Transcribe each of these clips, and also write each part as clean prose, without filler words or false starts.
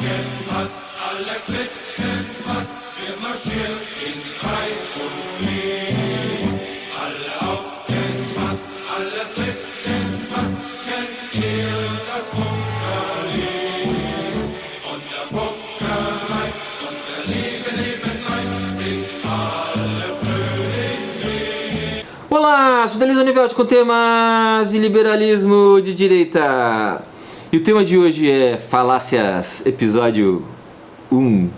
kennen fast alle Klicken fast. Wir marschieren in Reih und Glied. Alle auf den Mast, alle Klicken fast. Kennt ihr das Funkerlied? Von der Funkerei und der Liebe, Liebelei singt alle fröhlich mit. Olá, sou Denise Onivelti com temas de liberalismo de direita. E o tema de hoje é falácias, episódio 1.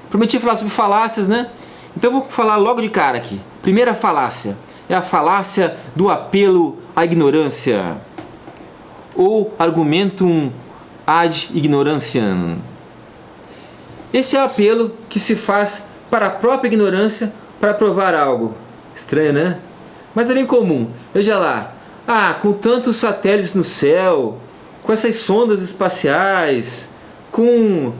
Prometi falar sobre falácias, né? Então eu vou falar logo de cara aqui. Primeira falácia é a falácia do apelo à ignorância, ou argumentum ad ignorantiam. Esse é o apelo que se faz para a própria ignorância para provar algo. Estranho, né? Mas é bem comum. Veja lá. Com tantos satélites no céu, com essas sondas espaciais, com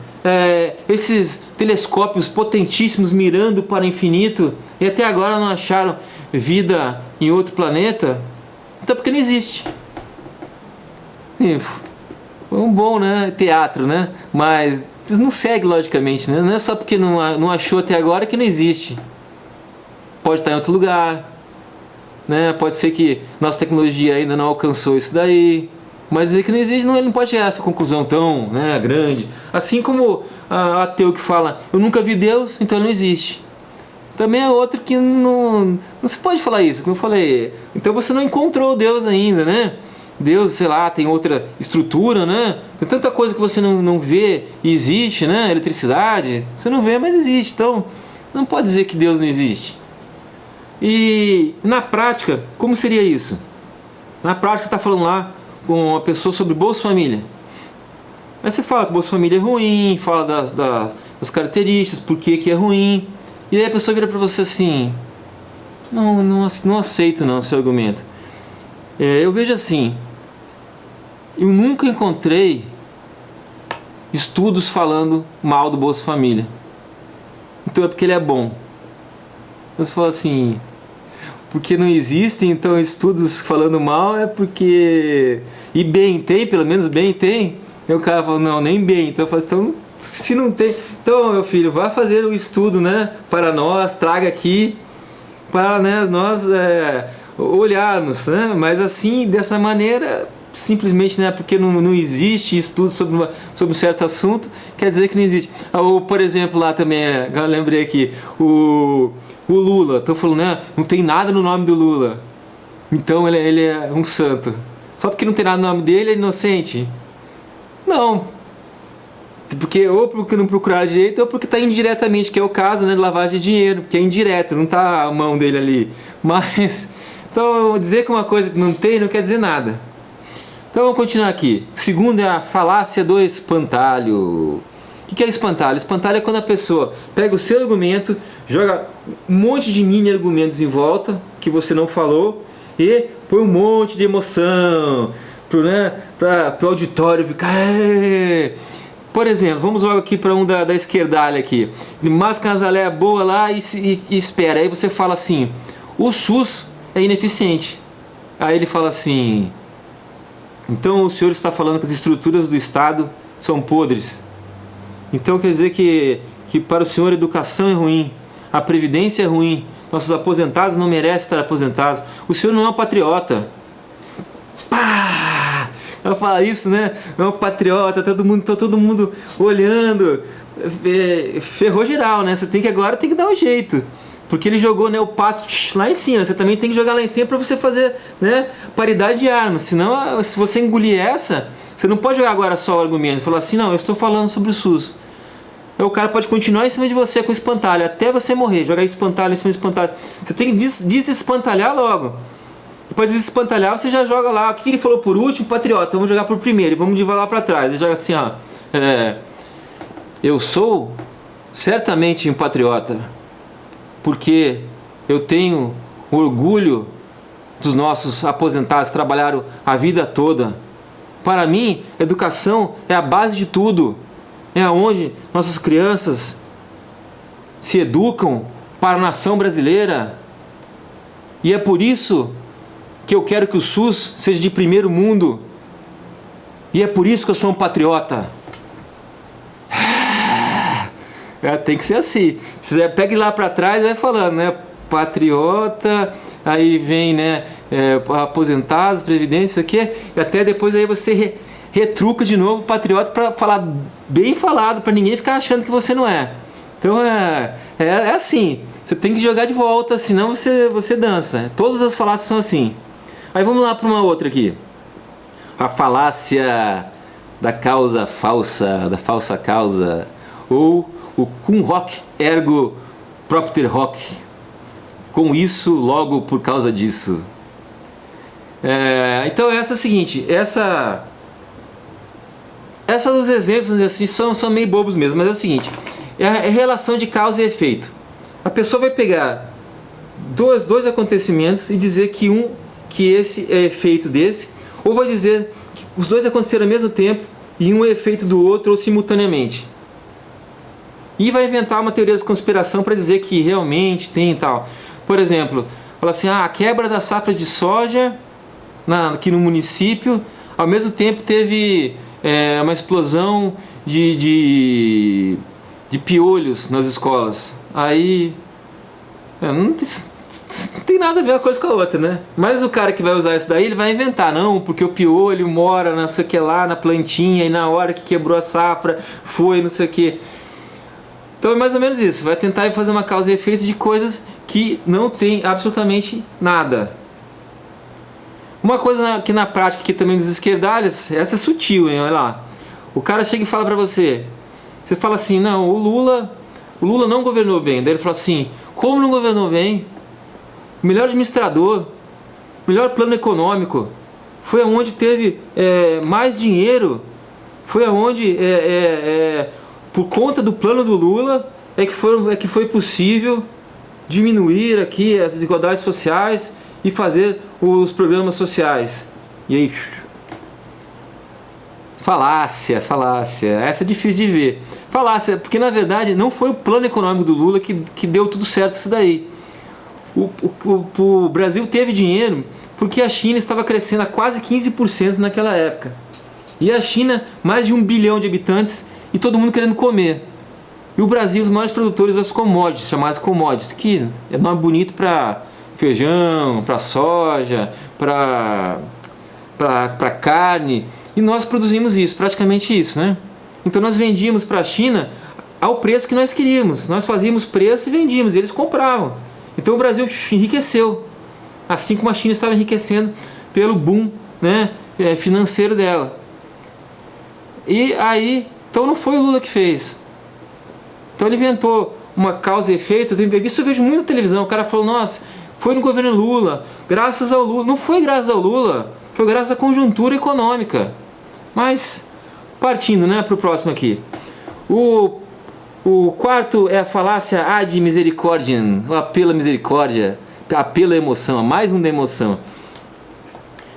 esses telescópios potentíssimos mirando para o infinito e até agora não acharam vida em outro planeta, então porque não existe. Foi um bom, né, teatro, né? Mas não segue logicamente, né? Não é só porque não achou até agora que não existe. Pode estar em outro lugar, né? Pode ser que nossa tecnologia ainda não alcançou isso daí. Mas dizer que não existe, ele não pode chegar a essa conclusão tão, né, grande. Assim como a ateu que fala, eu nunca vi Deus, então ele não existe. Também é outro que não se pode falar isso, como eu falei. Então você não encontrou Deus ainda, né? Deus, sei lá, tem outra estrutura, né? Tem tanta coisa que você não vê e existe, né? Eletricidade, você não vê, mas existe. Então, não pode dizer que Deus não existe. E na prática, como seria isso? Na prática você está falando lá com uma pessoa sobre Bolsa Família. Aí você fala que Bolsa Família é ruim, fala das características, por que é ruim. E aí a pessoa vira para você assim, não aceito não o seu argumento. Eu vejo assim, eu nunca encontrei estudos falando mal do Bolsa Família. Então é porque ele é bom. Você fala assim, porque não existem então estudos falando mal, é porque... E bem tem, pelo menos bem tem. E o cara fala, não, nem bem. Então eu falo, então, se não tem... Então, meu filho, vá fazer o estudo, né, para nós, traga aqui, para, né, nós olharmos, né? Mas assim, dessa maneira, simplesmente, né, porque não existe estudo sobre um certo assunto, quer dizer que não existe. Ou, por exemplo, lá também, eu lembrei aqui, o Lula, estou falando, né, não tem nada no nome do Lula, então ele é um santo. Só porque não tem nada no nome dele, ele é inocente? Não. Ou porque não procuraram direito, ou porque está indiretamente, que é o caso, né, de lavagem de dinheiro, porque é indireto, não está a mão dele ali. Mas, então, dizer que uma coisa que não tem não quer dizer nada. Então vamos continuar aqui. O segundo é a falácia do espantalho. O que é espantalho? Espantalho é quando a pessoa pega o seu argumento, joga um monte de mini argumentos em volta, que você não falou, e põe um monte de emoção para o auditório ficar... Por exemplo, vamos logo aqui para um da esquerdalha aqui. Masca umas aléia boa lá e espera. Aí você fala assim, o SUS é ineficiente. Aí ele fala assim, então o senhor está falando que as estruturas do Estado são podres. Então quer dizer que para o senhor a educação é ruim, a previdência é ruim, nossos aposentados não merecem estar aposentados, o senhor não é um patriota. Pá! Ela fala isso, né? Não é um patriota, todo mundo olhando, ferrou geral, né? Você agora tem que dar um jeito, porque ele jogou, né, o pato lá em cima, você também tem que jogar lá em cima para você fazer, né, paridade de armas, senão se você engolir essa... Você não pode jogar agora só o argumento, falar assim, não, eu estou falando sobre o SUS. Aí o cara pode continuar em cima de você com espantalho, até você morrer, jogar espantalho em cima de espantalho. Você tem que desespantalhar logo. Depois de desespantalhar, você já joga lá, o que ele falou por último? Patriota, vamos jogar por primeiro, e vamos de lá para trás. Ele joga assim, ó, eu sou certamente um patriota, porque eu tenho orgulho dos nossos aposentados que trabalharam a vida toda. Para mim, educação é a base de tudo. É onde nossas crianças se educam para a nação brasileira. E é por isso que eu quero que o SUS seja de primeiro mundo. E é por isso que eu sou um patriota. Tem que ser assim. Você pega lá para trás e vai falando, né? Patriota, aí vem, né? Aposentados, previdência, isso aqui, e até depois aí você retruca de novo patriota para falar bem falado, para ninguém ficar achando que você não é. Então é assim. Você tem que jogar de volta, senão você dança. Todas as falácias são assim. Aí vamos lá para uma outra aqui. A falácia da causa falsa, da falsa causa, ou o cum hoc ergo propter hoc. Com isso, logo por causa disso. Então essa é a seguinte, essa dos exemplos assim, são meio bobos mesmo, mas é o seguinte, é a relação de causa e efeito. A pessoa vai pegar dois acontecimentos e dizer que esse é efeito desse, ou vai dizer que os dois aconteceram ao mesmo tempo e um é efeito do outro ou simultaneamente. E vai inventar uma teoria da conspiração para dizer que realmente tem e tal. Por exemplo, fala assim, a quebra da safra de soja aqui no município, ao mesmo tempo teve uma explosão de piolhos nas escolas. Aí não tem nada a ver uma coisa com a outra, né? Mas o cara que vai usar isso daí, ele vai inventar, não, porque o piolho mora não sei o que lá, na plantinha, e na hora que quebrou a safra, foi não sei o que. Então é mais ou menos isso, vai tentar fazer uma causa e efeito de coisas que não tem absolutamente nada. Uma coisa que na prática aqui também dos esquerdalhos, essa é sutil, hein? Olha lá. O cara chega e fala pra você, você fala assim, não, o Lula não governou bem. Daí ele fala assim, como não governou bem? O melhor administrador, o melhor plano econômico, foi aonde teve mais dinheiro, foi aonde, por conta do plano do Lula, é que foi possível diminuir aqui as desigualdades sociais e fazer os programas sociais. E aí, falácia, essa é difícil de ver. Falácia, porque na verdade não foi o plano econômico do Lula que deu tudo certo isso daí. O Brasil teve dinheiro porque a China estava crescendo a quase 15% naquela época. E a China, mais de 1 bilhão de habitantes e todo mundo querendo comer. E o Brasil, os maiores produtores das commodities, chamadas commodities, que é nome bonito para feijão, para soja, para carne. E nós produzimos isso, praticamente isso, né? Então nós vendíamos para a China ao preço que nós queríamos. Nós fazíamos preço e vendíamos, e eles compravam. Então o Brasil enriqueceu, assim como a China estava enriquecendo pelo boom, né, financeiro dela. E aí, então não foi o Lula que fez. Então ele inventou uma causa e efeito. Isso eu vejo muito na televisão. O cara falou, nossa, foi no governo Lula, graças ao Lula. Não foi graças ao Lula, foi graças à conjuntura econômica. Mas, partindo, né, para o próximo aqui. O quarto é a falácia ad misericordiam, o apelo à misericórdia, apelo à emoção, mais um da emoção.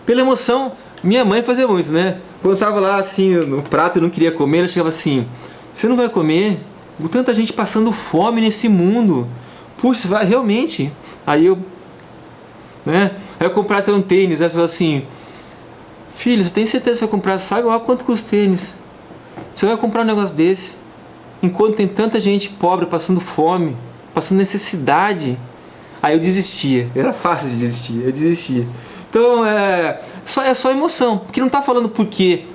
Pela emoção, minha mãe fazia muito, né? Quando eu estava lá assim no prato e não queria comer, ela chegava assim, você não vai comer? Com tanta gente passando fome nesse mundo. Puxa, vai realmente? Aí eu comprava um tênis, ela falou assim, filho, você tem certeza que vai comprar? Sabe lá quanto custa o tênis? Você vai comprar um negócio desse? Enquanto tem tanta gente pobre passando fome, passando necessidade. Aí eu desistia, era fácil de desistir, eu desistia. Então é só emoção, porque não está falando o porquê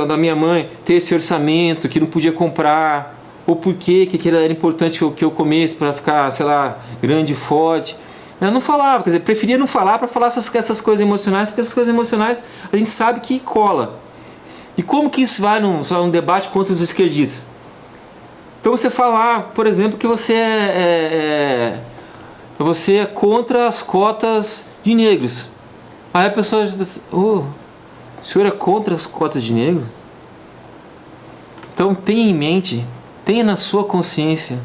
da minha mãe ter esse orçamento que não podia comprar, ou porquê que era importante que eu comesse para ficar, sei lá, grande e forte. Eu não falava, quer dizer, preferia não falar para falar essas coisas emocionais, porque essas coisas emocionais a gente sabe que cola. E como que isso vai num debate contra os esquerdistas? Então você falar, por exemplo, que você é contra as cotas de negros. Aí a pessoa diz, o senhor é contra as cotas de negros? Então tenha em mente, tenha na sua consciência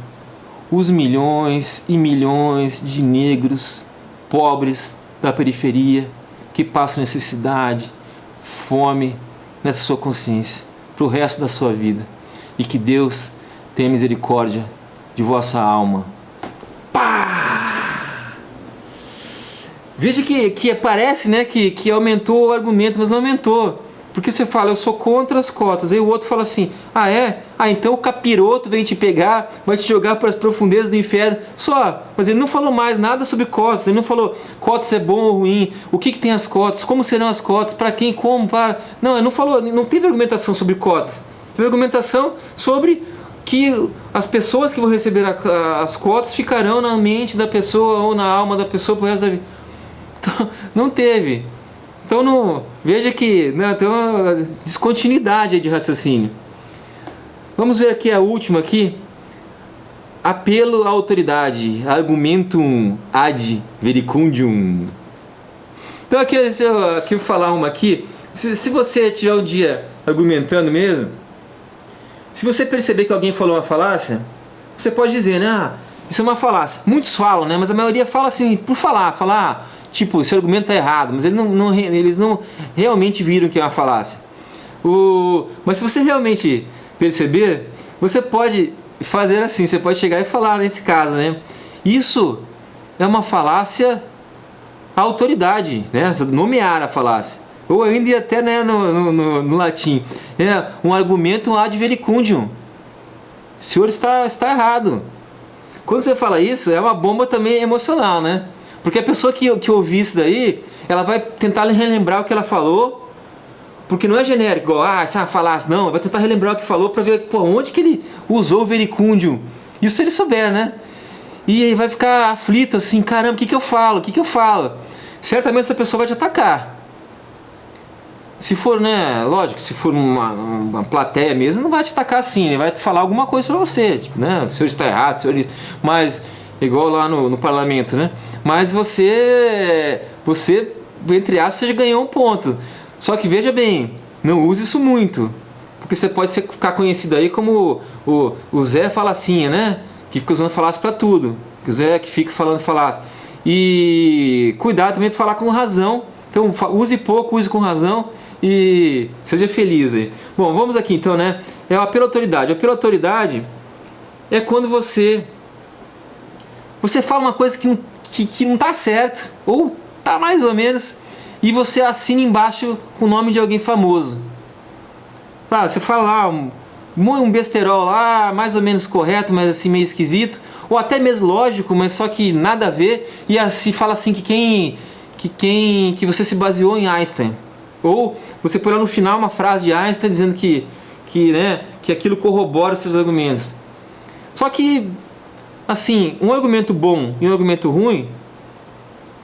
os milhões e milhões de negros pobres da periferia que passam necessidade, fome, nessa sua consciência, para o resto da sua vida. E que Deus tenha misericórdia de vossa alma. Pá! Veja que parece, né, que aumentou o argumento, mas não aumentou. Porque você fala, eu sou contra as cotas. Aí o outro fala assim, ah é? Ah, então o capiroto vem te pegar, vai te jogar para as profundezas do inferno. Só, mas ele não falou mais nada sobre cotas. Ele não falou, cotas é bom ou ruim, o que tem as cotas, como serão as cotas, para quem, como, para... Não, ele não falou, não teve argumentação sobre cotas. Teve argumentação sobre que as pessoas que vão receber as cotas ficarão na mente da pessoa ou na alma da pessoa pro resto da vida. Então, não teve. Então não, veja que tem uma descontinuidade aí de raciocínio. Vamos ver aqui a última aqui. Apelo à autoridade. Argumentum ad verecundium. Então aqui eu vou falar uma aqui. Se você tiver um dia argumentando mesmo, se você perceber que alguém falou uma falácia, você pode dizer, né? Isso é uma falácia. Muitos falam, né? Mas a maioria fala assim, por falar. Tipo, esse argumento está errado, mas eles não realmente viram que é uma falácia. Mas se você realmente perceber, você pode fazer assim, você pode chegar e falar nesse caso, né? Isso é uma falácia à autoridade, né? Nomear a falácia. Ou ainda até, né, no latim. É um argumento ad verecundium. O senhor está errado. Quando você fala isso, é uma bomba também emocional, né? Porque a pessoa que ouvir isso daí, ela vai tentar relembrar o que ela falou, porque não é genérico, igual, isso é uma falácia, não, vai tentar relembrar o que falou para ver onde que ele usou o verecundium. Isso se ele souber, né? E aí vai ficar aflito assim, caramba, o que eu falo? Certamente essa pessoa vai te atacar. Se for, né, lógico, se for uma plateia mesmo, não vai te atacar assim, né? Vai te falar alguma coisa para você, tipo, né? O senhor está errado, o senhor... Mas, igual lá no parlamento, né? Mas você, entre aspas, você já ganhou um ponto. Só que veja bem, não use isso muito. Porque você pode ficar conhecido aí como o Zé Falacinha, né? Que fica usando falácia para tudo. O Zé que fica falando falácia. E cuidado também para falar com razão. Então use pouco, use com razão e seja feliz aí. Bom, vamos aqui então, né? É o apelo à autoridade. O apelo à autoridade é quando você fala uma coisa que não está certo, ou está mais ou menos, e você assina embaixo com o nome de alguém famoso. Tá, você fala lá um besterol lá, mais ou menos correto, mas assim meio esquisito, ou até mesmo lógico, mas só que nada a ver, e assim fala assim que você se baseou em Einstein. Ou você põe lá no final uma frase de Einstein dizendo que aquilo corrobora os seus argumentos. Só que assim, um argumento bom e um argumento ruim,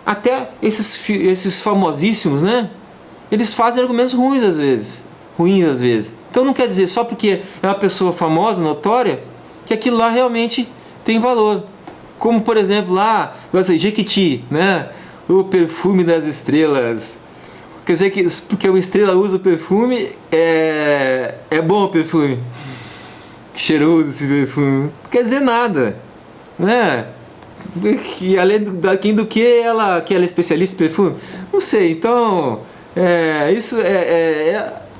até esses famosíssimos, né? Eles fazem argumentos ruins às vezes. Então não quer dizer só porque é uma pessoa famosa, notória, que aquilo lá realmente tem valor. Como por exemplo lá, Jequiti, né? O perfume das estrelas. Quer dizer que porque uma estrela usa o perfume, é bom o perfume. Que cheiroso esse perfume. Não quer dizer nada, né? Que além do que ela é especialista em perfume, não sei. Então isso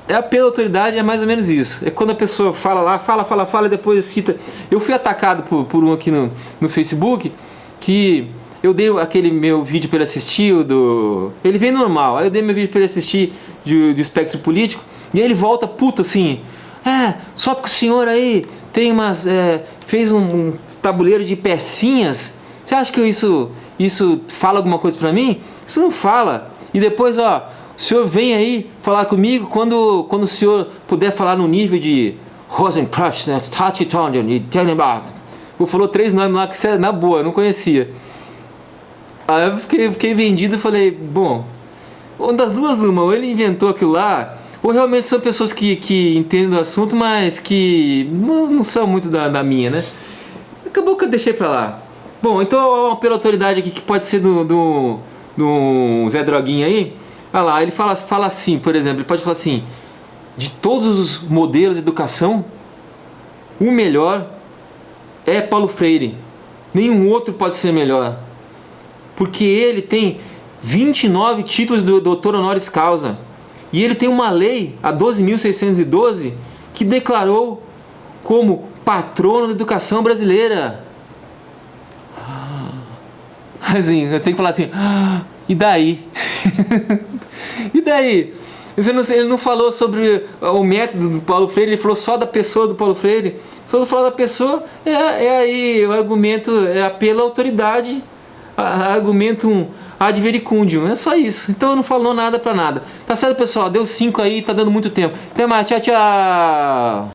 apelo à autoridade, é mais ou menos isso. É quando a pessoa fala lá, fala e depois cita. Eu fui atacado por um aqui no Facebook, que eu dei aquele meu vídeo para ele assistir, ele veio normal, aí eu dei meu vídeo para ele assistir do espectro político, e aí ele volta puto assim, só porque o senhor aí tem fez um tabuleiro de pecinhas, você acha que isso fala alguma coisa para mim? Isso não fala. E depois, o senhor vem aí falar comigo quando o senhor puder falar no nível de Rosenkreuz, né? E Tenenbaum. Falou 3 nomes lá que na boa, eu não conhecia. Aí eu fiquei vendido e falei, bom, uma das duas, ou ele inventou aquilo lá, ou realmente são pessoas que entendem do assunto, mas que não são muito da minha, né? Acabou que eu deixei pra lá. Bom, então pela autoridade aqui, que pode ser do Zé Droguinha aí, olha lá, ele fala assim, por exemplo, ele pode falar assim, de todos os modelos de educação, o melhor é Paulo Freire, nenhum outro pode ser melhor. Porque ele tem 29 títulos de doutor honoris causa. E ele tem uma lei, a 12.612, que declarou como patrono da educação brasileira. Assim, eu tenho que falar assim, e daí? E daí? Ele não falou sobre o método do Paulo Freire, ele falou só da pessoa do Paulo Freire. Só falar da pessoa é aí o argumento é pela autoridade, argumento ad vericundium, é só isso. Então eu não falo nada pra nada. Tá certo, pessoal? Deu 5 aí, tá dando muito tempo. Até mais, tchau, tchau!